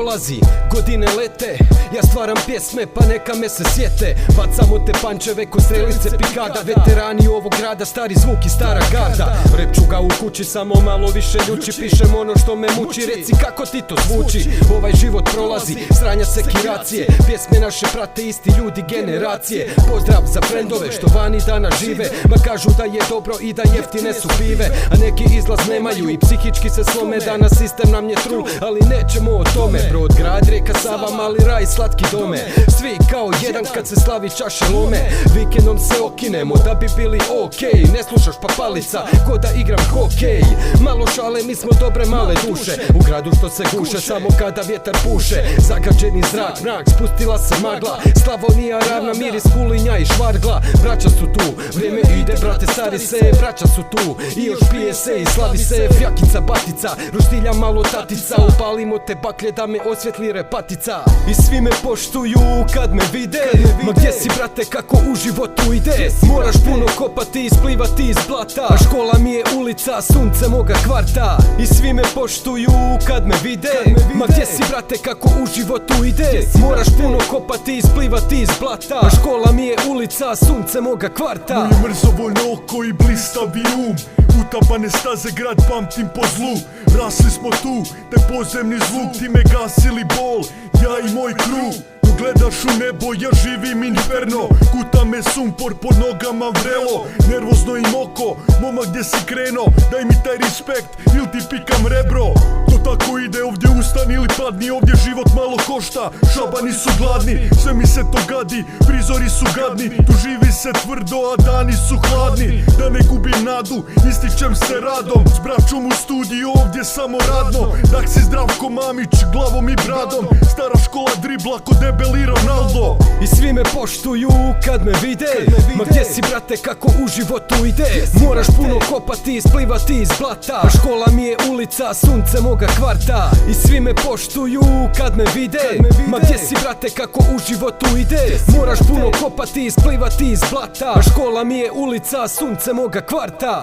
prolazi, godine lete, ja stvaram pjesme pa neka me se sjete. Bacamo te pančeve ko strelice pikada, veterani ovog grada, stari zvuk i stara garda. Rep ću ga u kući, samo malo više ljuči, pišem ono što me muči, reci kako ti to zvuči. Ovaj život prolazi, sranja sekiracije, pjesme naše prate isti ljudi generacije. Pozdrav za frendove što vani danas žive, ma kažu da je dobro i da jeftine su pive, a neki izlaz nemaju i psihički se slome. Danas sistem nam je trul, ali nećemo o tome. Brod, grad, rijeka Sava, mali raj, slatki dome. Svi kao jedan kad se slavi čaše lome. Vikendom se okinemo da bi bili okej. Ne slušaš papalica, ko da igram hokej. Malo šale, mi smo dobre male duše, u gradu što se guše samo kada vjetar puše. Zagađeni zrak, mrak, spustila se magla, Slavonija ravna, miris kulinja i švargla. Braća su tu, vrijeme ide brate, stari se, braća su tu. I još pije se i slavi se, fjakica batica, roštilja malo tatica. Upalimo te baklje da me osvjetli repatica. I svi me poštuju kad me vide, ma gdje si brate kako u životu ide. Moraš puno kopati i isplivati iz blata, a škola mi je ulica, sunce moga kvarta. I svi me poštuju kad me vide, ma gdje si brate kako u životu ide. Moraš puno kopati i isplivati iz blata, a škola mi je ulica, sunce moga kvarta. Moje mrzovoljno oko i blistavi um, utapane staze grad pamtim po zlu. Rasli smo tu, te podzemni zvuk, ti me gasili bol, ja i moj krug. Gledaš u nebo, ja živim inferno, kuta me sumpor, pod nogama vrelo. Nervozno im oko, momak gdje si kreno, daj mi taj respekt, ili ti pikam rebro. To tako ide, ovdje ustani ili padni, ovdje život malo košta, šabani su gladni, sve mi se to gadi, prizori su gadni, tu živi se tvrdo, a dani su hladni. Da ne gubim nadu, ističem se radom, s braćom u studiju, ovdje samo radno. Dak si Zdravko Mamić, glavom i bradom, stara škola dribla ko debeli Ronaldo. I svi me poštuju kad me vide, ma gdje si brate kako u životu ide. Moraš puno kopati i isplivati iz blata, a škola mi je ulica, sunce moga kvarta. I svi me poštuju kad me vide, ma gdje si brate kako u životu ide. Moraš puno kopati i isplivati iz blata, a škola mi je ulica, sunce moga kvarta.